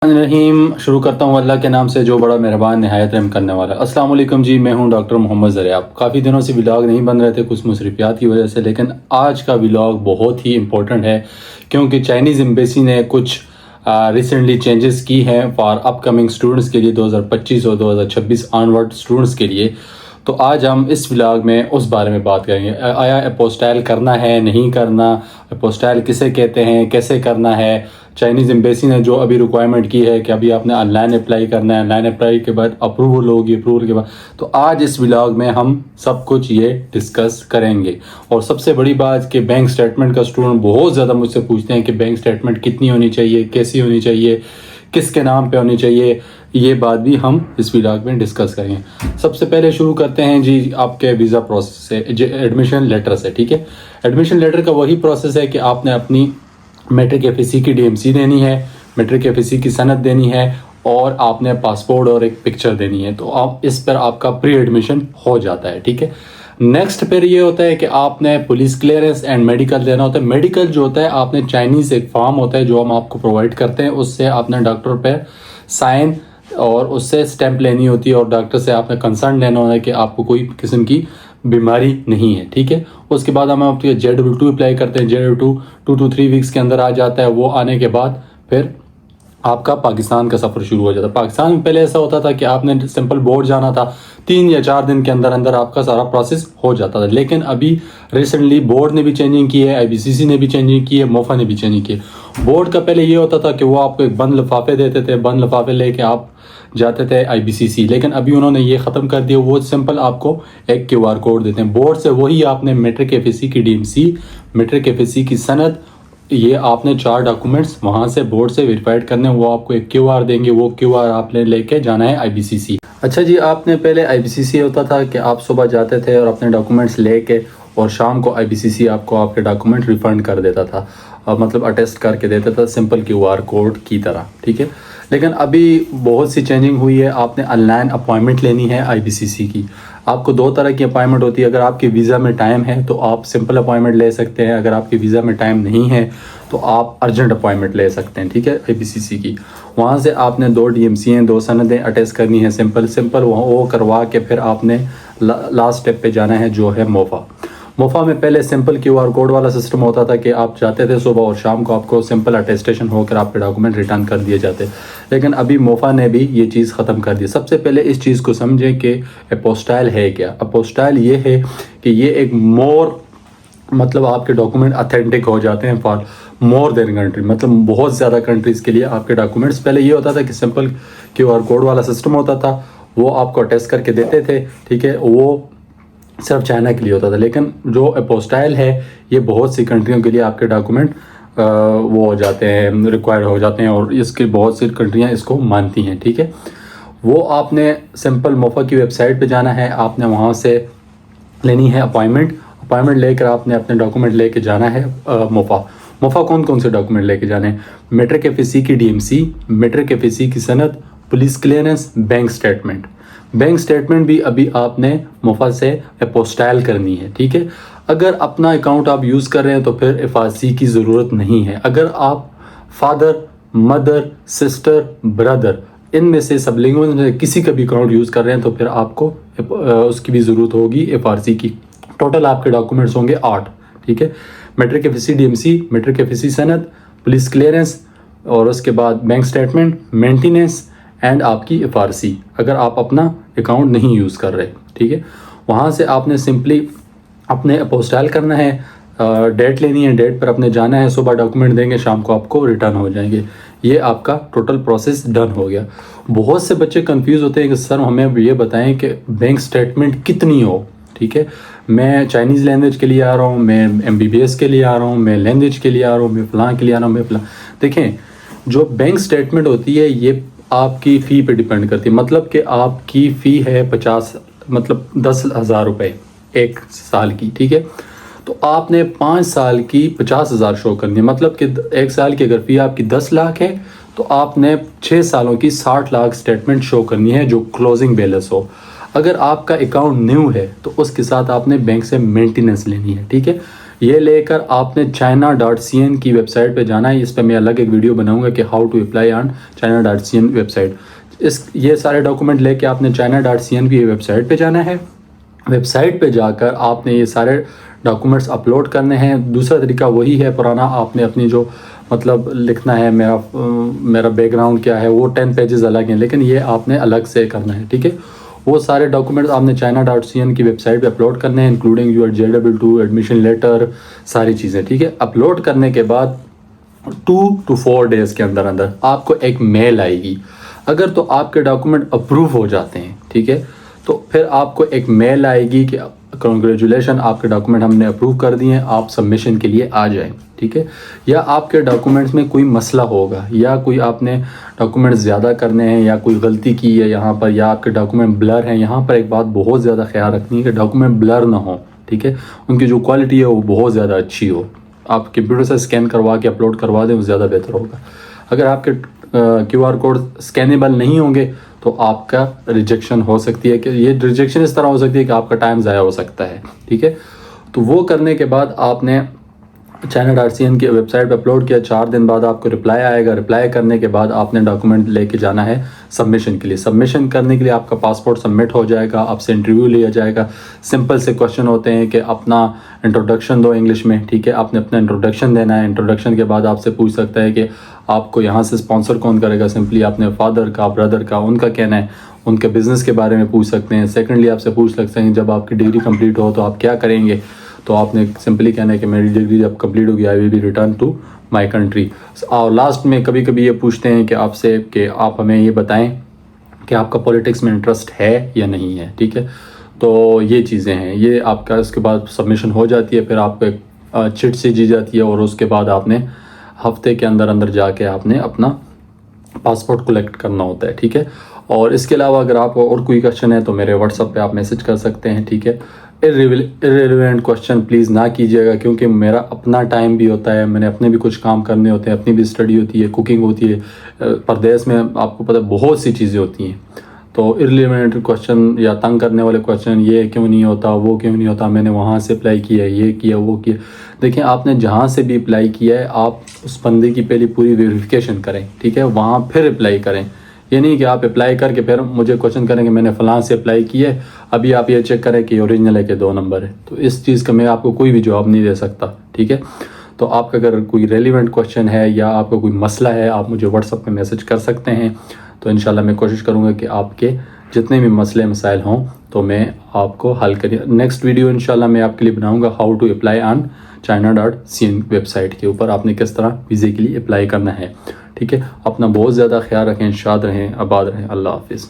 रहीम शुरू करता हूँ अल्लाह के नाम से जो बड़ा मेहरबान नहायत रहम करने वाला है। अस्सलाम वालेकुम जी, मैं हूँ डॉक्टर मोहम्मद ज़रियाब। काफ़ी दिनों से व्लॉग नहीं बन रहे थे कुछ मसरूफियात की वजह से, लेकिन आज का व्लॉग बहुत ही इम्पोर्टेंट है क्योंकि चाइनीज़ एम्बेसी ने कुछ रिसेंटली चेंजेस की हैं फॉर अपकमिंग स्टूडेंट्स के लिए 2025 और 2026 ऑनवर्ड स्टूडेंट्स के लिए। तो आज हम इस व्लॉग में उस बारे में बात करेंगे। आया अपोस्टाइल करना है, नहीं करना, अपोस्टाइल किसे कहते हैं, कैसे करना है। चाइनीज़ एम्बेसी ने जो अभी रिक्वायरमेंट की है कि अभी आपने ऑनलाइन अप्लाई करना है, ऑनलाइन अप्लाई के बाद अप्रूवल होगी, अप्रूवल के बाद तो आज इस व्लॉग में हम सब कुछ ये डिस्कस करेंगे। और सबसे बड़ी बात कि बैंक स्टेटमेंट का स्टूडेंट बहुत ज़्यादा मुझसे पूछते हैं कि बैंक स्टेटमेंट कितनी होनी चाहिए, कैसी होनी चाहिए, किसके नाम पे होनी चाहिए, ये बात भी हम इस व्लॉग में डिस्कस करेंगे। सबसे पहले शुरू करते हैं जी आपके वीज़ा प्रोसेस से, एडमिशन लेटर से। ठीक है, एडमिशन लेटर का वही प्रोसेस है कि आपने अपनी मैट्रिक एफएससी की डीएमसी देनी है, मैट्रिक एफएससी की सनद देनी है और आपने पासपोर्ट और एक पिक्चर देनी है। तो आप इस पर आपका प्री एडमिशन हो जाता है। ठीक है, नेक्स्ट फिर ये होता है कि आपने पुलिस क्लियरेंस एंड मेडिकल देना होता है। मेडिकल जो होता है आपने चाइनीज़ एक फॉर्म होता है जो हम आपको प्रोवाइड करते हैं, उससे आपने डॉक्टर पर साइन और उससे स्टैंप लेनी होती है और डॉक्टर से आपने कंसर्न लेना होता है कि आपको कोई किस्म की बीमारी नहीं है। ठीक है, उसके बाद हम आपके JW2 अप्लाई करते हैं। JW2 2 to 3 वीक्स के अंदर आ जाता है। वो आने के बाद फिर आपका पाकिस्तान का सफ़र शुरू हो जाता है। पाकिस्तान में पहले ऐसा होता था कि आपने सिंपल बोर्ड जाना था, 3 या 4 दिन के अंदर अंदर आपका सारा प्रोसेस हो जाता था। लेकिन अभी रिसेंटली बोर्ड ने भी चेंजिंग की है, IBCC ने भी चेंजिंग की है, मोफा ने भी चेंजिंग की है। बोर्ड का पहले ये होता था कि वो आपको एक बंद लिफाफे देते थे, बंद लिफाफे लेके आप जाते थे IBCC, लेकिन अभी उन्होंने ये ख़त्म कर दिया। वो सिंपल आपको एक QR कोड देते हैं। बोर्ड से वही आपने मैट्रिक एफएससी की DMC, मैट्रिक एफएससी की सनद, ये आपने 4 डॉक्यूमेंट्स वहाँ से बोर्ड से वेरीफाइड करने, वो आपको एक QR देंगे। वो QR आपने लेके जाना है IBCC। अच्छा जी, आपने पहले IBCC होता था कि आप सुबह जाते थे और अपने डॉक्यूमेंट्स लेके और शाम को IBCC आपको आपके डॉक्यूमेंट रिफ़ंड कर देता था, मतलब अटेस्ट करके देता था सिंपल QR कोड की तरह। ठीक है, लेकिन अभी बहुत सी चेंजिंग हुई है। आपने ऑनलाइन अपॉइंटमेंट लेनी है IBCC की। आपको 2 तरह की अपॉइंटमेंट होती है। अगर आपके वीज़ा में टाइम है तो आप सिंपल अपॉइंटमेंट ले सकते हैं। अगर आपके वीज़ा में टाइम नहीं है तो आप अर्जेंट अपॉइंटमेंट ले सकते हैं। ठीक है, IBCC की। वहाँ से आपने 2 DMC हैं, 2 सनदें अटैच करनी है सिंपल वहाँ वो करवा के फिर आपने लास्ट स्टेप पे जाना है जो है मोफा। मोफा में पहले सिंपल QR कोड वाला सिस्टम होता था कि आप जाते थे सुबह और शाम को आपको सिंपल अटेस्टेशन होकर आपके डॉक्यूमेंट रिटर्न कर दिए जाते, लेकिन अभी मोफा ने भी ये चीज़ ख़त्म कर दी। सबसे पहले इस चीज़ को समझें कि अपोस्टाइल है क्या। अपोस्टाइल ये है कि ये एक मोर, मतलब आपके डॉक्यूमेंट अथेंटिक हो जाते हैं फॉर मोर देन कंट्री, मतलब बहुत ज़्यादा कंट्रीज़ के लिए आपके डॉक्यूमेंट्स। पहले ये होता था कि सिंपल QR कोड वाला सिस्टम होता था, वो आपको अटेस्ट करके देते थे। ठीक है, वो सिर्फ चाइना के लिए होता था, लेकिन जो अपोस्टाइल है ये बहुत सी कंट्रियों के लिए आपके डॉक्यूमेंट वो हो जाते हैं, रिक्वायर्ड हो जाते हैं और इसकी बहुत सी कंट्रियां इसको मानती हैं। ठीक है, वो आपने सिंपल मोफा की वेबसाइट पे जाना है, आपने वहाँ से लेनी है अपॉइंटमेंट लेकर आपने अपने डॉक्यूमेंट लेके जाना है मोफा कौन कौन से डॉक्यूमेंट लेके जाने हैं? मैट्रिक एफएससी की DMC, मैट्रिक एफएससी की सनद, पुलिस क्लियरेंस, बैंक स्टेटमेंट भी अभी आपने मोफा से अपोस्टाइल करनी है। ठीक है, अगर अपना अकाउंट आप यूज़ कर रहे हैं तो फिर FRC की ज़रूरत नहीं है। अगर आप फादर, मदर, सिस्टर, ब्रदर इनमें से सबलिंगुअल में किसी का भी अकाउंट यूज़ कर रहे हैं तो फिर आपको उसकी भी ज़रूरत होगी FRC की। टोटल आपके डॉक्यूमेंट्स होंगे 8। ठीक है, matric FSC DMC, matric FSC सनद, पुलिस क्लियरेंस और उसके बाद बैंक स्टेटमेंट, मेंटेनेंस एंड आपकी FRC अगर आप अपना अकाउंट नहीं यूज़ कर रहे। ठीक है, वहाँ से आपने सिंपली अपने अपोस्टाइल करना है, डेट लेनी है, डेट पर अपने जाना है, सुबह डॉक्यूमेंट देंगे, शाम को आपको रिटर्न हो जाएंगे। ये आपका टोटल प्रोसेस डन हो गया। बहुत से बच्चे कंफ्यूज होते हैं कि सर हमें ये बताएं कि बैंक स्टेटमेंट कितनी हो। ठीक है, मैं चाइनीज़ लैंग्वेज के लिए आ रहा हूँ, मैं MBBS के लिए आ रहा हूँ, मैं लैंग्वेज के लिए आ रहा हूँ, मैं फ़लाँ के लिए आ रहा हूँ, मैं फ़लाँ। देखें, जो बैंक स्टेटमेंट होती है ये आपकी फ़ी पे डिपेंड करती है। मतलब कि आपकी फ़ी है 10,000 रुपये 1 साल की। ठीक है, तो आपने 5 साल की 50,000 शो करनी है। मतलब कि 1 साल की अगर फ़ी आपकी 10 लाख है तो आपने 6 सालों की 60 लाख स्टेटमेंट शो करनी है जो क्लोजिंग बैलेंस हो। अगर आपका अकाउंट न्यू है तो उसके साथ आपने बैंक से मेंटेनेंस लेनी है। ठीक है, یہ لے کر آپ نے china.cn کی ویب سائٹ پہ جانا ہے. اس پہ میں الگ ایک ویڈیو بناؤں گا کہ how to apply on china.cn website. یہ سارے ڈاکومنٹ لے کے آپ نے china.cn کی ویب سائٹ پہ جانا ہے. ویب سائٹ پہ جا کر آپ نے یہ سارے ڈاکومنٹس اپلوڈ کرنے ہیں. دوسرا طریقہ وہی ہے پرانا. آپ نے اپنی جو مطلب لکھنا ہے میرا بیک گراؤنڈ کیا ہے, وہ 10 پیجز الگ ہیں, لیکن یہ آپ نے الگ سے کرنا ہے. ٹھیک ہے, وہ سارے ڈاکومنٹس آپ نے china.cn کی ویب سائٹ پہ اپلوڈ کرنے ہیں, including your JW2 admission letter, ساری چیزیں. ٹھیک ہے, اپلوڈ کرنے کے بعد 2 to 4 days کے اندر آپ کو ایک میل آئے گی. اگر تو آپ کے ڈاکومنٹ اپروو ہو جاتے ہیں, ٹھیک ہے, تو پھر آپ کو ایک میل آئے گی کہ کنگریچولیشن, آپ کے ڈاکومنٹ ہم نے اپروو کر دیے ہیں, آپ سبمیشن کے لیے آ جائیں. ٹھیک ہے, یا آپ کے ڈاکومنٹس میں کوئی مسئلہ ہوگا, یا کوئی آپ نے ڈاکومنٹ زیادہ کرنے ہیں, یا کوئی غلطی کی ہے یہاں پر, یا آپ کے ڈاکومنٹ بلر ہیں. یہاں پر ایک بات بہت زیادہ خیال رکھنی ہے کہ ڈاکومنٹ بلر نہ ہو. ٹھیک ہے, ان کی جو کوالٹی ہے وہ بہت زیادہ اچھی ہو. آپ کمپیوٹر سے اسکین کروا کے اپلوڈ کروا دیں, وہ زیادہ بہتر ہوگا. اگر آپ کے QR کوڈ اسکینیبل نہیں ہوں گے تو آپ کا ریجیکشن ہو سکتی ہے. کہ یہ ریجیکشن اس طرح ہو سکتی ہے کہ آپ کا ٹائم ضائع ہو سکتا ہے. ٹھیک ہے, تو وہ کرنے کے بعد آپ نے china.cn کی ویب سائٹ پہ اپلوڈ کیا. 4 دن بعد آپ کو رپلائی آئے گا. رپلائی کرنے کے بعد آپ نے ڈاکومنٹ لے کے جانا ہے سبمیشن کے لیے. سبمیشن کرنے کے لیے آپ کا پاسپورٹ سبمٹ ہو جائے گا, آپ سے انٹرویو لیا جائے گا. سمپل سے کوشچن ہوتے ہیں کہ اپنا انٹروڈکشن دو انگلش میں. ٹھیک ہے, آپ نے اپنا انٹروڈکشن دینا ہے. انٹروڈکشن کے بعد آپ سے پوچھ سکتا ہے کہ آپ کو یہاں سے اسپانسر کون کرے گا. سمپلی آپ نے فادر کا, بردر کا, ان کا کہنا ہے. ان کے بزنس کے بارے میں پوچھ سکتے ہیں. سیکنڈلی آپ سے پوچھ سکتے ہیں جب آپ کی ڈگری کمپلیٹ ہو تو آپ کیا کریں گے. تو آپ نے سمپلی کہنا ہے کہ میری ڈگری جب کمپلیٹ ہوگی I will be return to my country. اور لاسٹ میں کبھی کبھی یہ پوچھتے ہیں کہ آپ سے کہ آپ ہمیں یہ بتائیں کہ آپ کا پولیٹکس میں انٹرسٹ ہے یا نہیں ہے. ٹھیک ہے, تو یہ چیزیں ہیں. یہ آپ کا اس کے بعد سبمیشن ہو جاتی ہے. پھر آپ کو ایک چٹ سی دی جاتی ہے, اور اس کے بعد آپ نے ہفتے کے اندر جا کے آپ نے اپنا پاسپورٹ کلیکٹ کرنا ہوتا ہے. ٹھیک ہے, اور اس کے علاوہ اگر آپ کو اور کوئی کویشچن ہے تو میرے واٹس ایپ پہ آپ میسج کر سکتے ہیں. ٹھیک ہے, irrelevant کویشچن پلیز نہ کیجیے گا, کیونکہ میرا اپنا ٹائم بھی ہوتا ہے, میں نے اپنے بھی کچھ کام کرنے ہوتے ہیں, اپنی بھی اسٹڈی ہوتی ہے, کوکنگ ہوتی ہے. پردیس میں آپ کو پتہ بہت سی چیزیں ہوتی ہیں. تو irrelevant کویشچن یا تنگ کرنے والے کویشچن, یہ کیوں نہیں ہوتا, وہ کیوں نہیں ہوتا, میں نے وہاں سے اپلائی کیا, یہ کیا, وہ کیا. دیکھیں, آپ نے جہاں سے بھی اپلائی کیا ہے آپ اس بندے کی پہلی پوری ویریفیکیشن کریں. ٹھیک ہے, وہاں پھر اپلائی کریں. یہ نہیں کہ آپ اپلائی کر کے پھر مجھے کویشچن کریں کہ میں نے فلاں سے اپلائی کیا ہے, ابھی آپ یہ چیک کریں کہ اوریجنل ہے کہ 2 نمبر ہے. تو اس چیز کا میں آپ کو کوئی بھی جواب نہیں دے سکتا. ٹھیک ہے, تو آپ کا اگر کوئی ریلیونٹ کویشچن ہے یا آپ کا کوئی مسئلہ ہے, آپ مجھے واٹس ایپ پہ میسج کر سکتے ہیں. تو انشاءاللہ میں کوشش کروں گا کہ آپ کے جتنے بھی مسئلے مسائل ہوں تو میں آپ کو حل کریں. نیکسٹ ویڈیو انشاءاللہ میں آپ کے لیے بناؤں گا how to apply on china.cn website کے اوپر. آپ نے کس طرح ویزے کے لیے اپلائی کرنا ہے. ٹھیک ہے, اپنا بہت زیادہ خیال رکھیں, شاد رہیں, آباد رہیں. اللہ حافظ.